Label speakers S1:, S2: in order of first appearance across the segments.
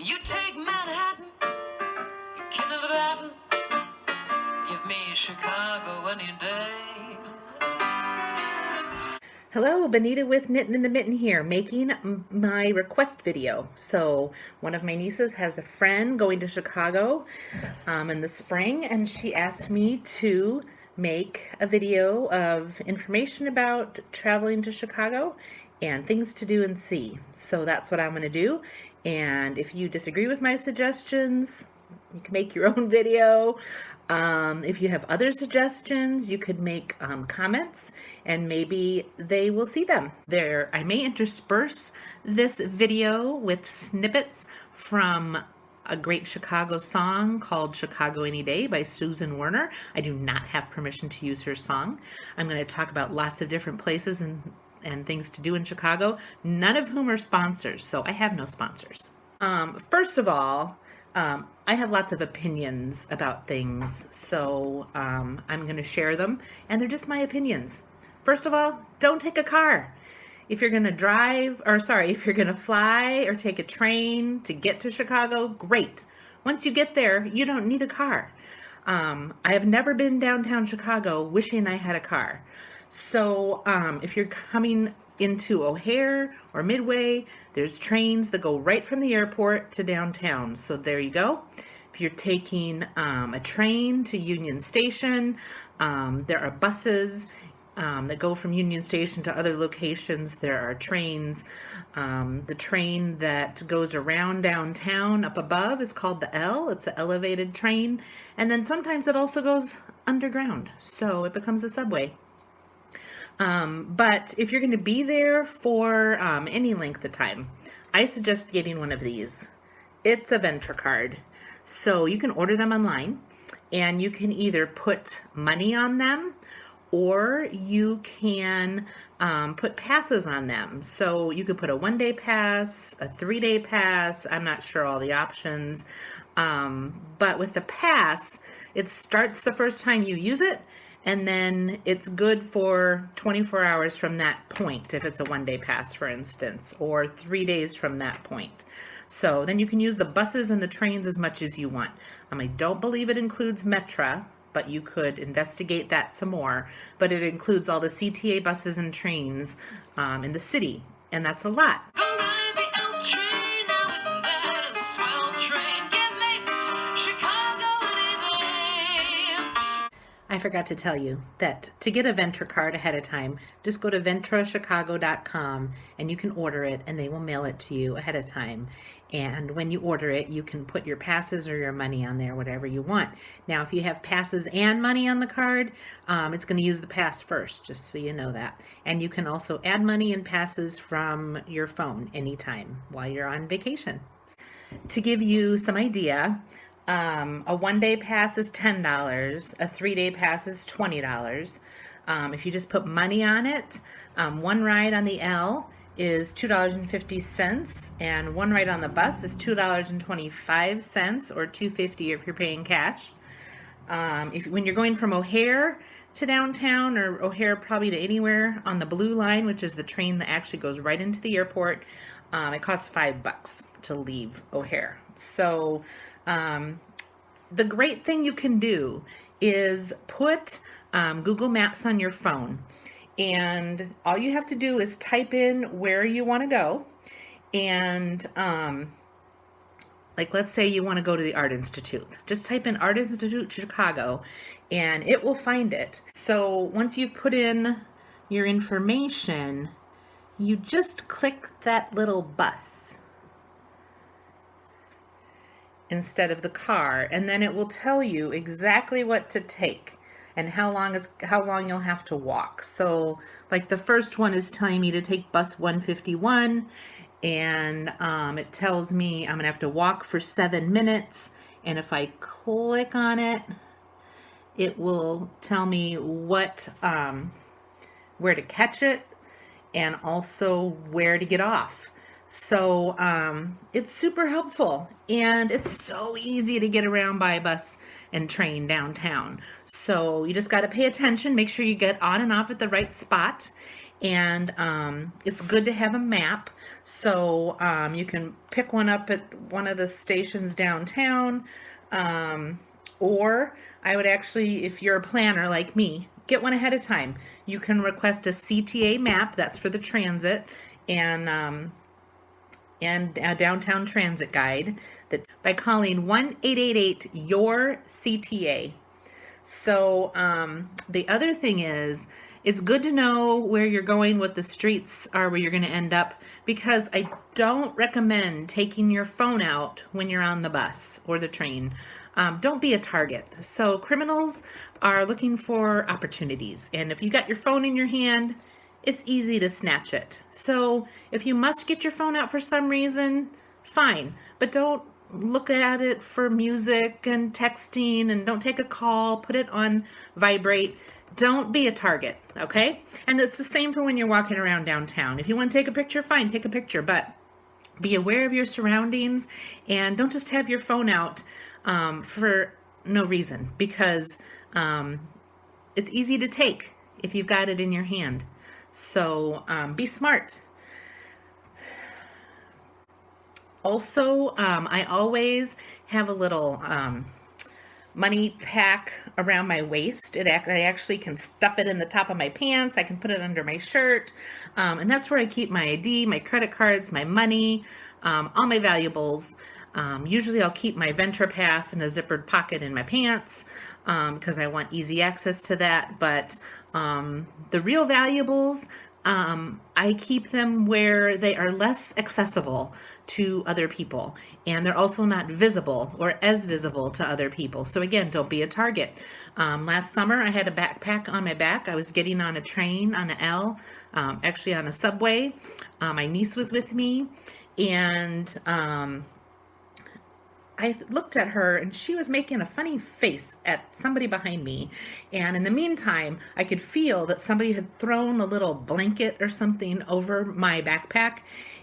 S1: You take Manhattan, you kindle that, give me Chicago any day.
S2: Hello, Benita with Knitting in the Mitten here, making my request video. So one of my nieces has a friend going to Chicago in the spring, and she asked me to make a video of information about traveling to Chicago and things to do and see. So that's what I'm going to do. And if you disagree with my suggestions, you can make your own video. If you have other suggestions, you could make comments and maybe they will see them. I may intersperse this video with snippets from a great Chicago song called Chicago Any Day by Susan Werner. I do not have permission to use her song. I'm going to talk about lots of different places and things to do in Chicago, none of whom are sponsors, so I have no sponsors. First of all, I have lots of opinions about things, so I'm going to share them, and they're just my opinions. First of all, don't take a car. If you're going to if you're going to fly or take a train to get to Chicago, great. Once you get there, you don't need a car. I have never been downtown Chicago wishing I had a car. So if you're coming into O'Hare or Midway, there's trains that go right from the airport to downtown. So there you go. If you're taking a train to Union Station, there are buses that go from Union Station to other locations. There are trains. The train that goes around downtown up above is called the L. It's an elevated train. And then sometimes it also goes underground, so it becomes a subway. But if you're going to be there for any length of time, I suggest getting one of these. It's a Ventra card. So you can order them online, and you can either put money on them or you can put passes on them. So you could put a 1-day pass, a 3-day pass. I'm not sure all the options. But with the pass, it starts the first time you use it, and then it's good for 24 hours from that point, if it's a 1-day pass, for instance, or 3 days from that point. So then you can use the buses and the trains as much as you want. I don't believe it includes Metra, but you could investigate that some more. But it includes all the CTA buses and trains in the city, and that's a lot.
S1: Go ride the L train, now isn't that a swell train? Give me Chicago any day.
S2: I forgot to tell you that to get a Ventra card ahead of time, just go to ventrachicago.com and you can order it, and they will mail it to you ahead of time. And when you order it, you can put your passes or your money on there, whatever you want. Now, if you have passes and money on the card, it's going to use the pass first, just so you know that. And you can also add money and passes from your phone anytime while you're on vacation. To give you some idea, a 1-day pass is $10. A 3-day pass is $20. If you just put money on it, one ride on the L is $2.50, and one ride on the bus is $2.25, or $2.50 if you're paying cash. When you're going from O'Hare to downtown, or O'Hare probably to anywhere on the Blue Line, which is the train that actually goes right into the airport, it costs $5 to leave O'Hare. So the great thing you can do is put Google Maps on your phone, and all you have to do is type in where you want to go, and like, let's say you want to go to the Art Institute. Just type in Art Institute Chicago and it will find it. So once you've put in your information, you just click that little bus instead of the car, and then it will tell you exactly what to take and how long you'll have to walk. So like the first one is telling me to take bus 151, and it tells me I'm gonna have to walk for 7 minutes, and if I click on it, it will tell me what where to catch it and also where to get off. So it's super helpful, and it's so easy to get around by bus and train downtown. So you just got to pay attention, make sure you get on and off at the right spot, and it's good to have a map. So you can pick one up at one of the stations downtown, or I would actually, if you're a planner like me, get one ahead of time. You can request a CTA map, that's for the transit, and a downtown transit guide, that by calling 1-888-YOUR-CTA. So the other thing is, it's good to know where you're going, what the streets are where you're going to end up, because I don't recommend taking your phone out when you're on the bus or the train. Don't be a target. So criminals are looking for opportunities, and if you got your phone in your hand, it's easy to snatch it. So if you must get your phone out for some reason, fine, but don't look at it for music and texting, and don't take a call, put it on vibrate. Don't be a target, okay? And it's the same for when you're walking around downtown. If you want to take a picture, fine, take a picture, but be aware of your surroundings, and don't just have your phone out for no reason, because it's easy to take if you've got it in your hand. So be smart. Also, I always have a little money pack around my waist. I actually can stuff it in the top of my pants. I can put it under my shirt. And that's where I keep my ID, my credit cards, my money, all my valuables. Usually I'll keep my Ventra Pass in a zippered pocket in my pants because I want easy access to that. But the real valuables, I keep them where they are less accessible to other people, and they're also not visible or as visible to other people. So again, don't be a target. Last summer I had a backpack on my back. I was getting on a train on an L, actually on a subway. My niece was with me, and I looked at her, and she was making a funny face at somebody behind me. And in the meantime, I could feel that somebody had thrown a little blanket or something over my backpack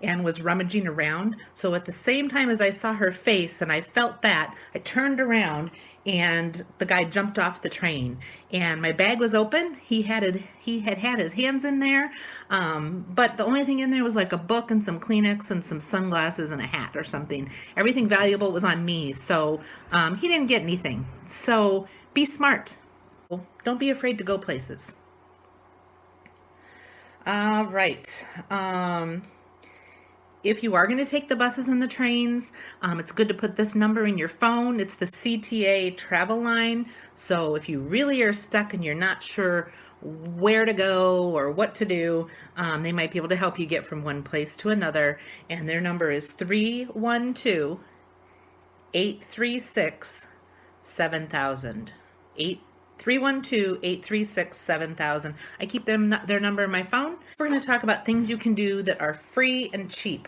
S2: and was rummaging around. So at the same time as I saw her face and I felt that, I turned around, and the guy jumped off the train, and my bag was open. He had his hands in there, but the only thing in there was like a book and some Kleenex and some sunglasses and a hat or something. Everything valuable was on me, so he didn't get anything. So be smart. Don't be afraid to go places. All right. If you are going to take the buses and the trains, it's good to put this number in your phone. It's the CTA travel line. So if you really are stuck and you're not sure where to go or what to do, they might be able to help you get from one place to another. And their number is 312-836-7000. 312-836-7000. I keep their number in my phone. We're going to talk about things you can do that are free and cheap.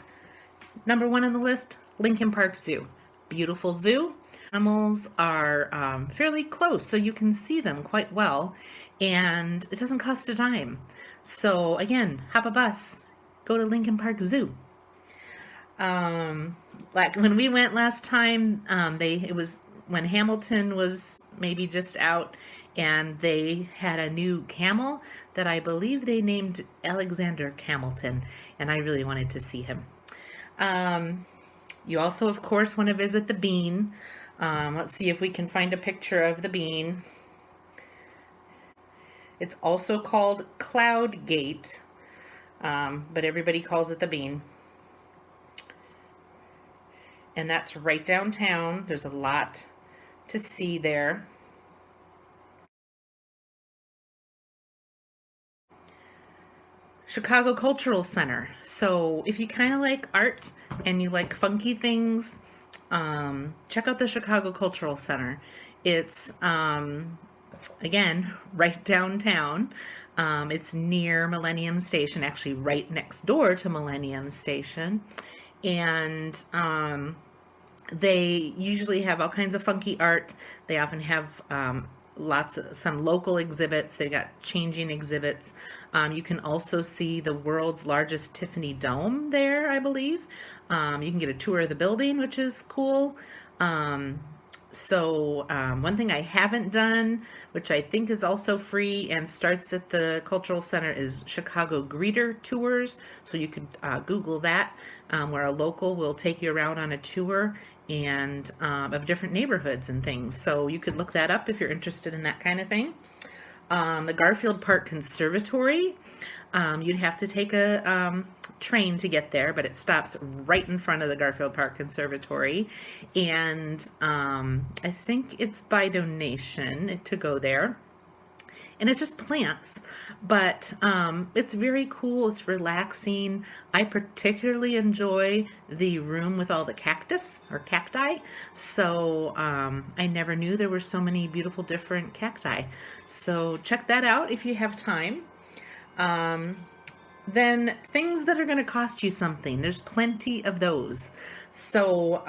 S2: Number one on the list, Lincoln Park Zoo. Beautiful zoo. Animals are fairly close, so you can see them quite well, and it doesn't cost a dime. So again, hop a bus, go to Lincoln Park Zoo. Like when we went last time, it was when Hamilton was maybe just out, and they had a new camel that I believe they named Alexander Hamilton, and I really wanted to see him. You also, of course, want to visit the Bean. Let's see if we can find a picture of the Bean. It's also called Cloud Gate, but everybody calls it the Bean. And that's right downtown. There's a lot to see there. Chicago Cultural Center. So if you kind of like art and you like funky things, check out the Chicago Cultural Center. It's, again, right downtown. It's near Millenium Station, actually right next door to Millenium Station. And they usually have all kinds of funky art. They often have some local exhibits. They got changing exhibits. You can also see the world's largest Tiffany Dome there, I believe. You can get a tour of the building, which is cool. So one thing I haven't done, which I think is also free and starts at the Cultural Center, is Chicago Greeter Tours. So you could Google that, where a local will take you around on a tour and of different neighborhoods and things. So you could look that up if you're interested in that kind of thing. The Garfield Park Conservatory. You'd have to take a train to get there, but it stops right in front of the Garfield Park Conservatory. And I think it's by donation to go there. And it's just plants, but it's very cool. It's relaxing. I particularly enjoy the room with all the cactus or cacti. So I never knew there were so many beautiful different cacti. So check that out if you have time. Then things that are going to cost you something. There's plenty of those. So,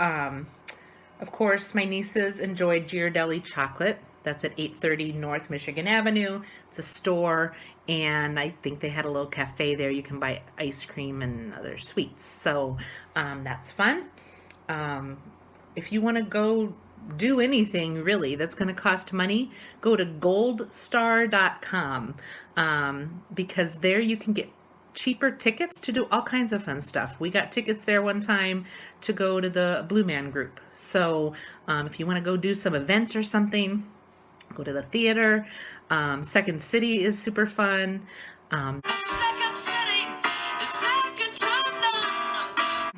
S2: of course, my nieces enjoyed Ghirardelli chocolate. That's at 830 North Michigan Avenue. It's a store, and I think they had a little cafe there. You can buy ice cream and other sweets. So that's fun. If you want to go do anything really that's going to cost money, go to goldstar.com, because there you can get cheaper tickets to do all kinds of fun stuff. We got tickets there one time to go to the Blue Man Group. So if you want to go do some event or something, go to the theater. Second City is super fun.
S1: The second city is second to none.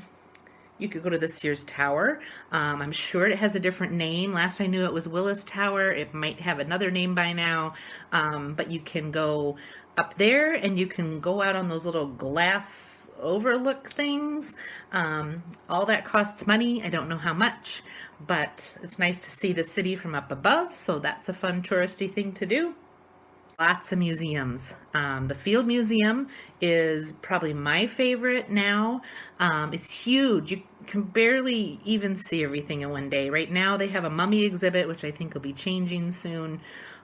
S2: You could go to the Sears Tower. I'm sure it has a different name. Last I knew it was Willis Tower. It might have another name by now. But you can go up there and you can go out on those little glass overlook things. All that costs money. I don't know how much, but it's nice to see the city from up above. So that's a fun touristy thing to do. Lots of museums. The Field Museum is probably my favorite now. It's huge. You can barely even see everything in one day. Right now they have a mummy exhibit, which I think will be changing soon.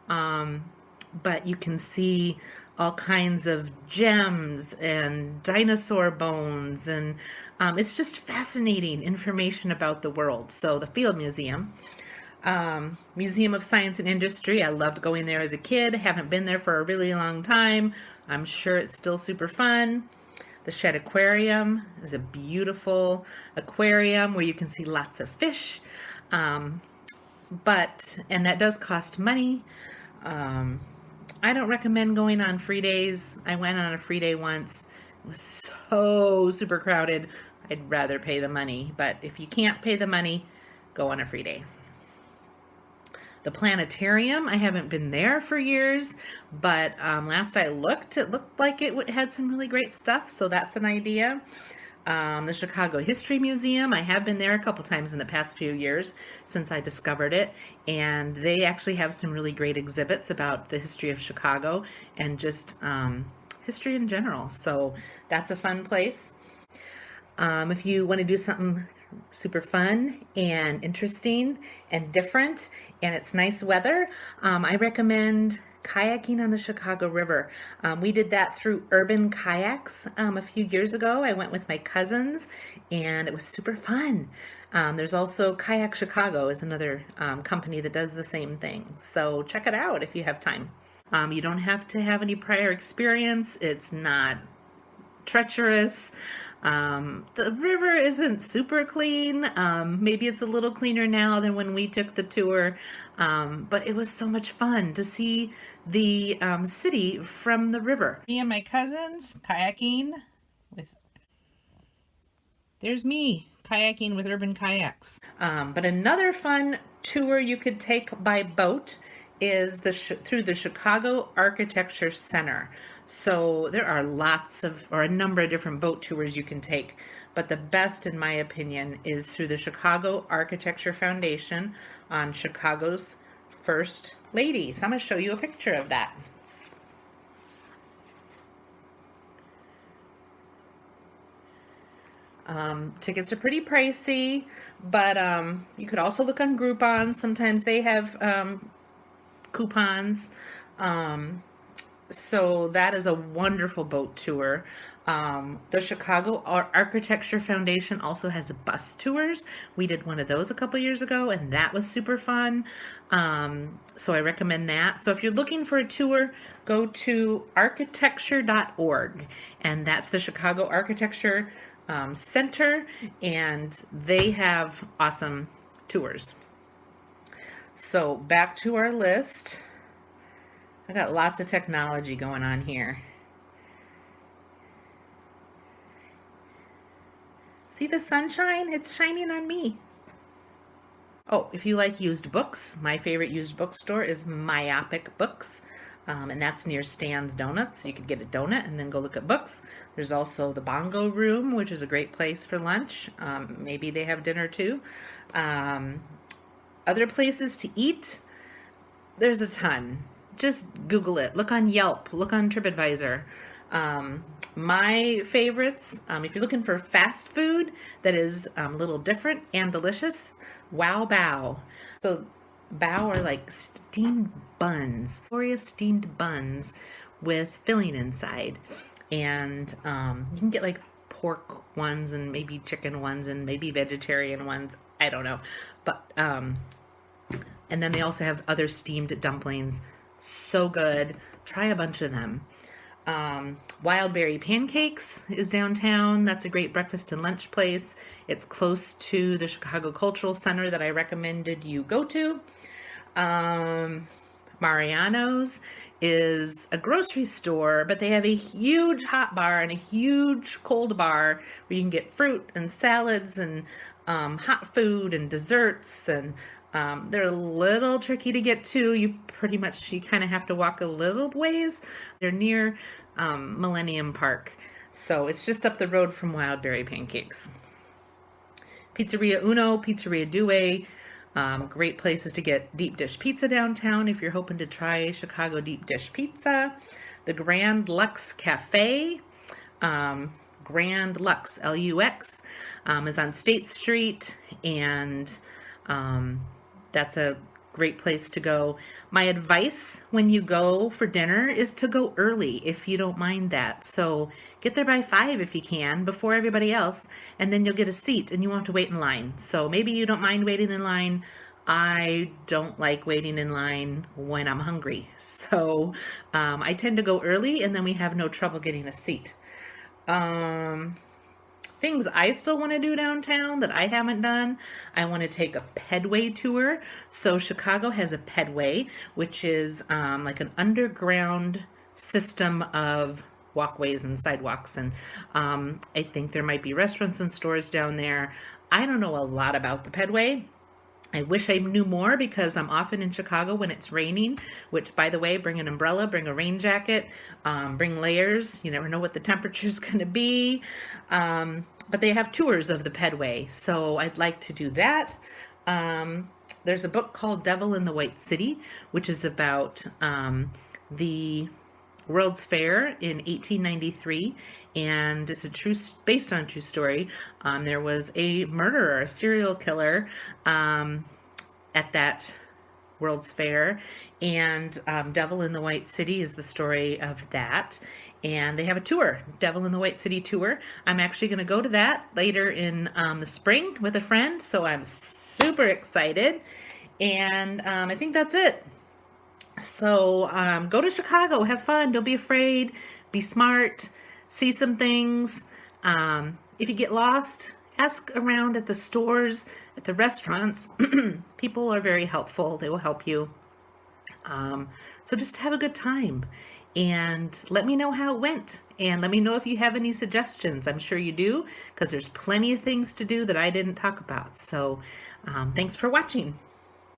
S2: But you can see all kinds of gems and dinosaur bones, and it's just fascinating information about the world. So the Field Museum. Museum of Science and Industry. I loved going there as a kid. Haven't been there for a really long time. I'm sure it's still super fun. The Shed Aquarium is a beautiful aquarium where you can see lots of fish. And that does cost money. I don't recommend going on free days. I went on a free day once. It was so super crowded. I'd rather pay the money. But if you can't pay the money, go on a free day. The planetarium, I haven't been there for years, but last I looked, it looked like it had some really great stuff, so that's an idea. The Chicago History Museum, I have been there a couple times in the past few years since I discovered it, and they actually have some really great exhibits about the history of Chicago and just history in general, so that's a fun place. If you want to do something super fun and interesting and different and it's nice weather, I recommend kayaking on the Chicago River. We did that through Urban Kayaks a few years ago. I went with my cousins and it was super fun. There's also Kayak Chicago is another company that does the same thing. So check it out if you have time. You don't have to have any prior experience. It's not treacherous. The river isn't super clean. Maybe it's a little cleaner now than when we took the tour. But it was so much fun to see the city from the river. Me and my cousins kayaking with, there's me kayaking with Urban Kayaks. But another fun tour you could take by boat is through the Chicago Architecture Center. So there are a number of different boat tours you can take, but the best, in my opinion, is through the Chicago Architecture Foundation on Chicago's First Lady. So I'm going to show you a picture of that. Tickets are pretty pricey, but you could also look on Groupon. Sometimes they have coupons. So that is a wonderful boat tour. The Chicago Architecture Foundation also has bus tours. We did one of those a couple years ago, and that was super fun. So I recommend that. So if you're looking for a tour, go to architecture.org, and that's the Chicago Architecture Center, and they have awesome tours. So back to our list. I got lots of technology going on here. See the sunshine? It's shining on me. Oh, if you like used books, my favorite used bookstore is Myopic Books, and that's near Stan's Donuts. You could get a donut and then go look at books. There's also the Bongo Room, which is a great place for lunch. Maybe they have dinner too. Other places to eat, there's a ton. Just Google it. Look on Yelp. Look on TripAdvisor. My favorites, if you're looking for fast food that is a little different and delicious, Wow Bao. So bao are like steamed buns, glorious steamed buns with filling inside. And you can get like pork ones and maybe chicken ones and maybe vegetarian ones. I don't know. But, and then they also have other steamed dumplings. So good. Try a bunch of them. Wild Berry Pancakes is downtown. That's a great breakfast and lunch place. It's close to the Chicago Cultural Center that I recommended you go to. Mariano's is a grocery store, but they have a huge hot bar and a huge cold bar where you can get fruit and salads and hot food and desserts, and they're a little tricky to get to. You kind of have to walk a little ways. They're near Millenium Park, so it's just up the road from Wild Berry Pancakes. Pizzeria Uno, Pizzeria Due, great places to get deep dish pizza downtown if you're hoping to try Chicago deep dish pizza. The Grand Lux Cafe, Grand Lux, Lux, is on State Street, and that's a great place to go. My advice when you go for dinner is to go early if you don't mind that. So get there by 5 if you can, before everybody else, and then you'll get a seat and you won't have to wait in line. So maybe you don't mind waiting in line. I don't like waiting in line when I'm hungry. So I tend to go early, and then we have no trouble getting a seat. Things I still want to do downtown that I haven't done. I want to take a pedway tour. So Chicago has a pedway, which is like an underground system of walkways and sidewalks. And I think there might be restaurants and stores down there. I don't know a lot about the pedway. I wish I knew more, because I'm often in Chicago when it's raining, which, by the way, bring an umbrella, bring a rain jacket, bring layers. You never know what the temperature's going to be. But they have tours of the pedway, so I'd like to do that. There's a book called Devil in the White City, which is about the World's Fair in 1893, and it's based on a true story. There was a murderer, a serial killer, at that World's Fair, and Devil in the White City is the story of that. And they have a tour, Devil in the White City tour. I'm actually going to go to that later in the spring with a friend, so I'm super excited. And I think that's it. So go to Chicago, have fun, don't be afraid, be smart, see some things. If you get lost, ask around at the stores, at the restaurants. People are very helpful. They will help you. So just have a good time, and let me know how it went, and let me know if you have any suggestions. I'm sure you do, because there's plenty of things to do that I didn't talk about. So thanks for watching.